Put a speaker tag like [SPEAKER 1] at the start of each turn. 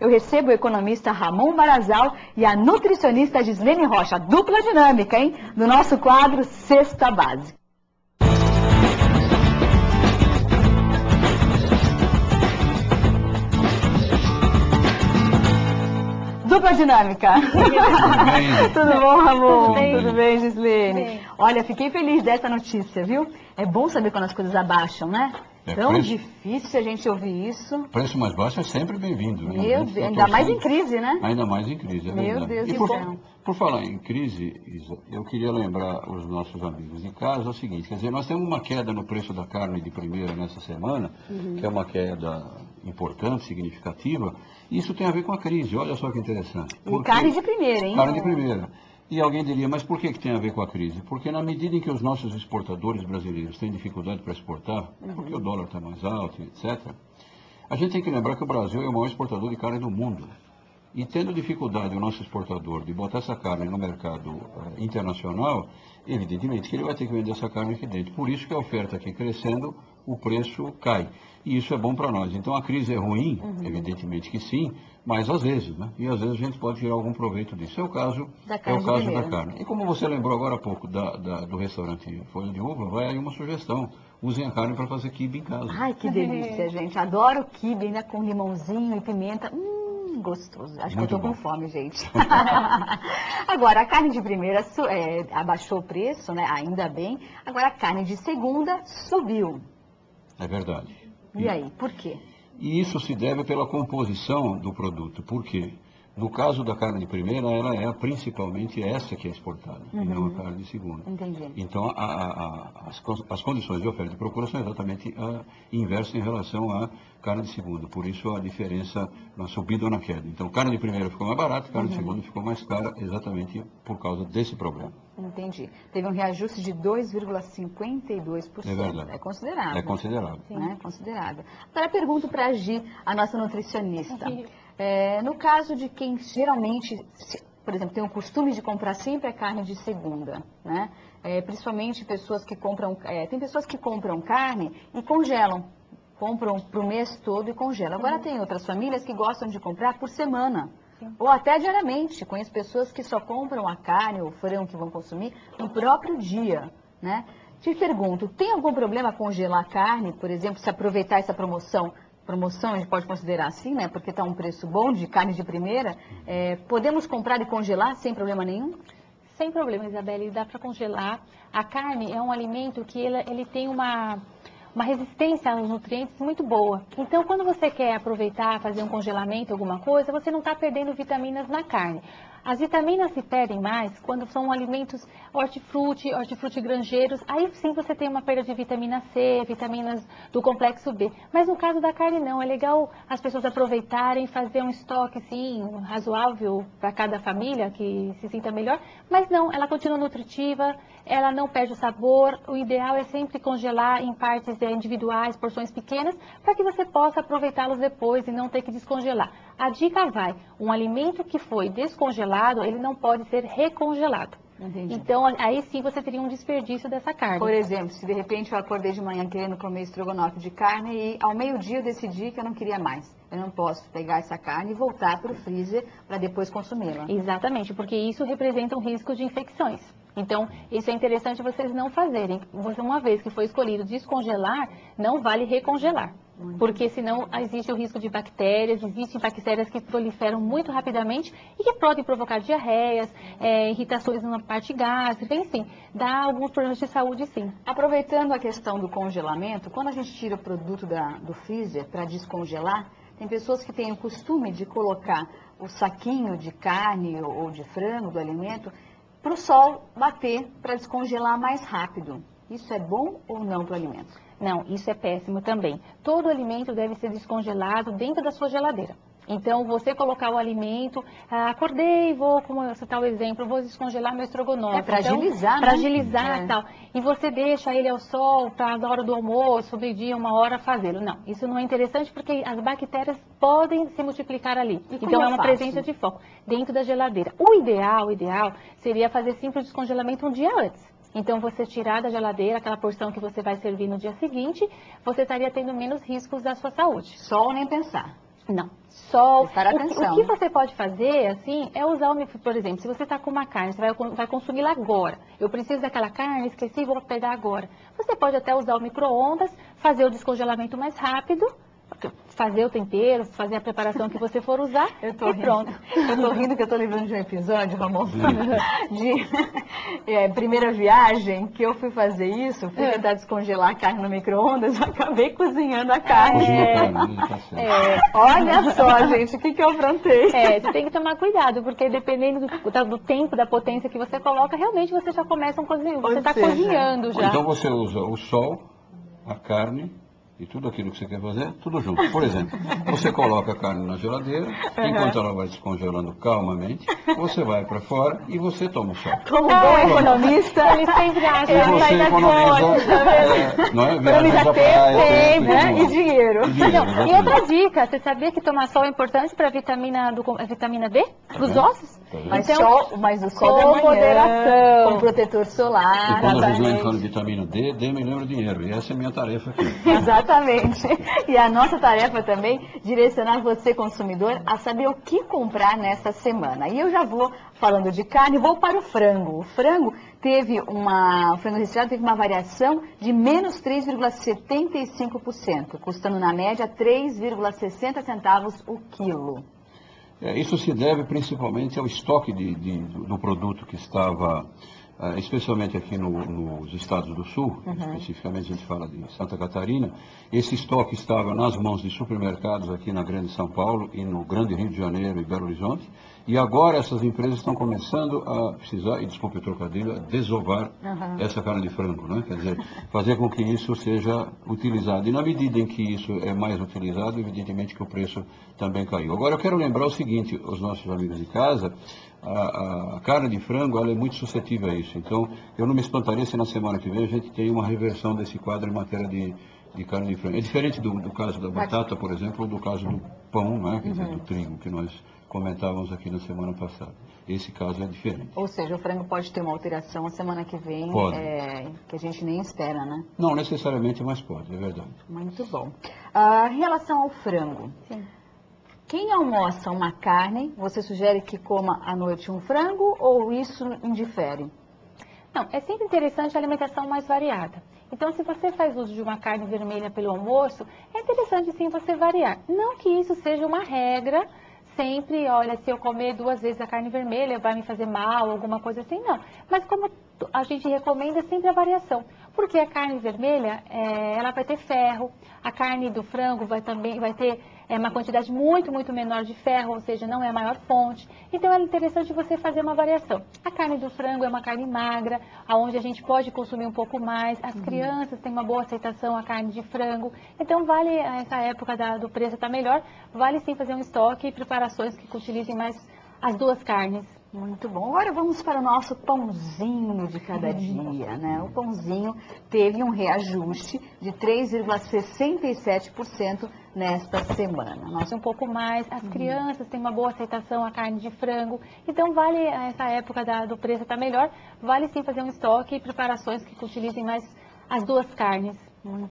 [SPEAKER 1] eu recebo o economista Ramon Barazal e a nutricionista Gislene Rocha, dupla dinâmica, hein? No nosso quadro Cesta Básica. Dupla dinâmica. Tudo bom, Ramon? Tudo bem, Gislene? Olha, fiquei feliz dessa notícia, viu? É bom saber quando as coisas abaixam, né? Tão difícil a gente ouvir isso.
[SPEAKER 2] Preço mais baixo é sempre bem-vindo.
[SPEAKER 1] Meu Deus, ainda mais em crise, né?
[SPEAKER 2] Ainda mais em crise, é verdade.
[SPEAKER 1] Meu Deus do céu.
[SPEAKER 2] Por falar em crise, Isa, eu queria lembrar os nossos amigos de casa o seguinte, quer dizer, nós temos uma queda no preço da carne de primeira nessa semana, que é uma queda importante, significativa, e isso tem a ver com a crise, olha só que interessante.
[SPEAKER 1] E carne de primeira, hein?
[SPEAKER 2] Carne de primeira. E alguém diria, mas por que tem a ver com a crise? Porque na medida em que os nossos exportadores brasileiros têm dificuldade para exportar, porque o dólar está mais alto, etc., a gente tem que lembrar que o Brasil é o maior exportador de carne do mundo. E tendo dificuldade o nosso exportador de botar essa carne no mercado internacional, evidentemente que ele vai ter que vender essa carne aqui dentro. Por isso que a oferta aqui crescendo, o preço cai. E isso é bom para nós. Então a crise é ruim, evidentemente que sim, mas às vezes, né? E às vezes a gente pode tirar algum proveito disso. É o caso da carne. E como você lembrou agora há pouco do restaurante Folha de Uva, vai aí uma sugestão. Usem a carne para fazer quibe em casa.
[SPEAKER 1] Ai, que delícia, gente. Adoro quibe, ainda com limãozinho e pimenta. Gostoso. Acho
[SPEAKER 2] Muito
[SPEAKER 1] que eu tô
[SPEAKER 2] bom.
[SPEAKER 1] com fome, gente. Agora, a carne de primeira abaixou o preço, né? Ainda bem. Agora, a carne de segunda subiu.
[SPEAKER 2] É verdade.
[SPEAKER 1] E aí, por quê?
[SPEAKER 2] E isso se deve pela composição do produto. Por quê? No caso da carne de primeira, ela é principalmente essa que é exportada, e não a carne de segunda.
[SPEAKER 1] Entendi.
[SPEAKER 2] Então, as condições de oferta e procura são exatamente inversas em relação à carne de segunda. Por isso, a diferença na subida ou na queda. Então, carne de primeira ficou mais barata, carne de segunda ficou mais cara, exatamente por causa desse problema.
[SPEAKER 1] Entendi. Teve um reajuste de 2,52%.
[SPEAKER 2] É verdade.
[SPEAKER 1] É considerável.
[SPEAKER 2] É considerável.
[SPEAKER 1] Né? Considerável. Agora, pergunto para a Gi, a nossa nutricionista. No caso de quem geralmente, por exemplo, tem o costume de comprar sempre a carne de segunda, né? Principalmente pessoas que compram, tem pessoas que compram carne e congelam, compram para o mês todo e congelam. Agora tem outras famílias que gostam de comprar por semana, ou até diariamente. Conheço pessoas que só compram a carne ou o frango que vão consumir no próprio dia, né? Te pergunto, tem algum problema congelar a carne, por exemplo, se aproveitar essa promoção a gente pode considerar assim, né? Porque está um preço bom de carne de primeira. Podemos comprar e congelar sem problema nenhum?
[SPEAKER 3] Sem problema, Isabelle, dá para congelar. A carne é um alimento que ele tem uma resistência aos nutrientes muito boa. Então, quando você quer aproveitar, fazer um congelamento, alguma coisa, você não está perdendo vitaminas na carne. As vitaminas se perdem mais quando são alimentos hortifruti grangeiros. Aí sim você tem uma perda de vitamina C, vitaminas do complexo B. Mas no caso da carne não, é legal as pessoas aproveitarem, fazer um estoque sim, razoável para cada família que se sinta melhor. Mas não, ela continua nutritiva, ela não perde o sabor. O ideal é sempre congelar em partes individuais, porções pequenas, para que você possa aproveitá-los depois e não ter que descongelar. A dica vai, um alimento que foi descongelado, ele não pode ser recongelado.
[SPEAKER 1] Entendi.
[SPEAKER 3] Então, aí sim você teria um desperdício dessa carne.
[SPEAKER 1] Por exemplo, se de repente eu acordei de manhã querendo comer estrogonofe de carne e ao meio-dia eu decidi que eu não queria mais. Eu não posso pegar essa carne e voltar para o freezer para depois consumi-la.
[SPEAKER 3] Exatamente, porque isso representa um risco de infecções. Então, isso é interessante vocês não fazerem. Uma vez que foi escolhido descongelar, não vale recongelar. Porque senão existe o risco de bactérias, existem bactérias que proliferam muito rapidamente e que podem provocar diarreias, irritações na parte gástrica, enfim, dá alguns problemas de saúde sim.
[SPEAKER 1] Aproveitando a questão do congelamento, quando a gente tira o produto do freezer para descongelar, tem pessoas que têm o costume de colocar o saquinho de carne ou de frango, do alimento, para o sol bater para descongelar mais rápido. Isso é bom ou não para o alimento?
[SPEAKER 3] Não, isso é péssimo também. Todo alimento deve ser descongelado dentro da sua geladeira. Então, você colocar o alimento, acordei, como você tá o exemplo, vou descongelar meu estrogonofe.
[SPEAKER 1] Para agilizar, né?
[SPEAKER 3] Para agilizar e tal. E você deixa ele ao sol para na hora do almoço, meio-dia, 1 hora fazê-lo. Não, isso não é interessante porque as bactérias podem se multiplicar ali. Então, é uma presença de foco dentro da geladeira. O ideal seria fazer simples descongelamento um dia antes. Então, você tirar da geladeira aquela porção que você vai servir no dia seguinte, você estaria tendo menos riscos da sua saúde.
[SPEAKER 1] Sol nem pensar.
[SPEAKER 3] Não, sol.
[SPEAKER 1] Prestar atenção.
[SPEAKER 3] O que você pode fazer, assim, é usar por exemplo, se você está com uma carne, você vai consumir lá agora. Eu preciso daquela carne, esqueci, vou pegar agora. Você pode até usar o micro-ondas, fazer o descongelamento mais rápido, fazer o tempero, fazer a preparação que você for usar e pronto.
[SPEAKER 1] Eu tô rindo que eu tô lembrando de um episódio, Ramon, de primeira viagem, que eu fui fazer isso, fui tentar descongelar a carne no micro-ondas, acabei cozinhando a carne. Olha só, gente, o que eu aprontei.
[SPEAKER 3] Você tem que tomar cuidado, porque dependendo do tempo, da potência que você coloca, realmente você já começa você está cozinhando já.
[SPEAKER 2] Então você usa o sol, a carne e tudo aquilo que você quer fazer, tudo junto. Por exemplo, você coloca a carne na geladeira, enquanto ela vai descongelando calmamente, você vai para fora e você toma o sol.
[SPEAKER 1] Como bom economista,
[SPEAKER 3] ele sempre acha
[SPEAKER 2] que você economiza, não é?
[SPEAKER 1] Economiza tempo, né? E dinheiro.
[SPEAKER 3] E outra dica, você sabia que tomar sol é importante para a vitamina D? Para os ossos?
[SPEAKER 1] Mas o sol
[SPEAKER 3] com
[SPEAKER 1] da manhã,
[SPEAKER 3] moderação,
[SPEAKER 1] com protetor solar.
[SPEAKER 2] E quando a Gislaine fala de vitamina D, me lembra dinheiro. E essa é a minha tarefa aqui.
[SPEAKER 1] Exatamente. E a nossa tarefa também, direcionar você, consumidor, a saber o que comprar nessa semana. E eu já vou, falando de carne, vou para o frango. O frango o frango recheado teve uma variação de menos 3,75%, custando na média 3,60 centavos o quilo.
[SPEAKER 2] Isso se deve principalmente ao estoque do produto que estava, especialmente aqui nos estados do sul, especificamente a gente fala de Santa Catarina. Esse estoque estava nas mãos de supermercados aqui na Grande São Paulo e no Grande Rio de Janeiro e Belo Horizonte. E agora essas empresas estão começando a precisar, e desculpe o trocadilho, a desovar essa carne de frango, né? Quer dizer, fazer com que isso seja utilizado. E na medida em que isso é mais utilizado, evidentemente que o preço também caiu. Agora eu quero lembrar o seguinte, os nossos amigos de casa, a carne de frango ela é muito suscetível a isso. Então eu não me espantaria se na semana que vem a gente tem uma reversão desse quadro em matéria de carne de frango. É diferente do caso da batata, por exemplo, ou do caso do pão, né? Quer dizer, do trigo, que nós comentávamos aqui na semana passada. Esse caso é diferente.
[SPEAKER 1] Ou seja, o frango pode ter uma alteração a semana que vem, que a gente nem espera, né?
[SPEAKER 2] Não necessariamente, mas pode, é verdade.
[SPEAKER 1] Muito bom. Em relação ao frango, quem almoça uma carne, você sugere que coma à noite um frango ou isso indifere?
[SPEAKER 3] Não, é sempre interessante a alimentação mais variada. Então, se você faz uso de uma carne vermelha pelo almoço, é interessante sim você variar. Não que isso seja uma regra, sempre, olha, se eu comer 2 vezes a carne vermelha vai me fazer mal, alguma coisa assim, não. Mas como a gente recomenda sempre a variação, porque a carne vermelha, ela vai ter ferro, a carne do frango vai ter uma quantidade muito, muito menor de ferro, ou seja, não é a maior fonte. Então é interessante você fazer uma variação. A carne do frango é uma carne magra, onde a gente pode consumir um pouco mais. As crianças têm uma boa aceitação à carne de frango. Então vale, essa época do preço está melhor, vale sim fazer um estoque e preparações que utilizem mais as 2 carnes.
[SPEAKER 1] Muito bom. Agora vamos para o nosso pãozinho de cada dia, né? O pãozinho teve um reajuste de 3,67% nesta semana.
[SPEAKER 3] Nossa, um pouco mais. As crianças têm uma boa aceitação à carne de frango. Então vale, essa época do preço está melhor, vale sim fazer um estoque e preparações que utilizem mais as 2 carnes.